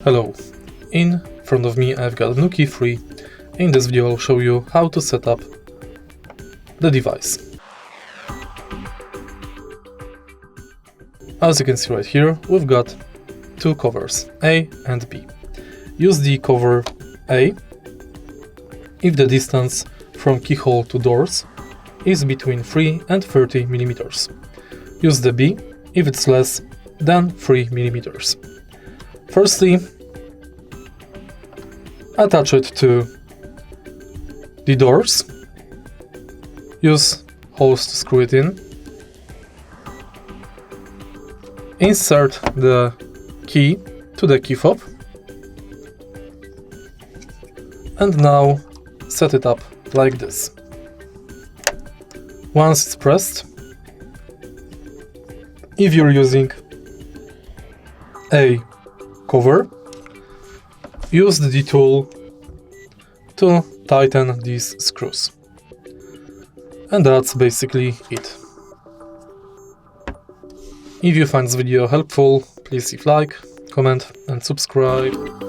Hello, in front of me I've got NUKI 3. In this video I'll show you how to set up the device. As you can see right here, we've got two covers, A and B. Use the cover A if the distance from keyhole to doors is between 3 and 30 mm. Use the B if it's less than 3 mm. Firstly, attach it to the doors. Use holes to screw it in. Insert the key to the key fob. And now set it up like this. Once it's pressed, if you're using a cover, use the tool to tighten these screws. And that's basically it. If you find this video helpful, please leave a like, comment and subscribe.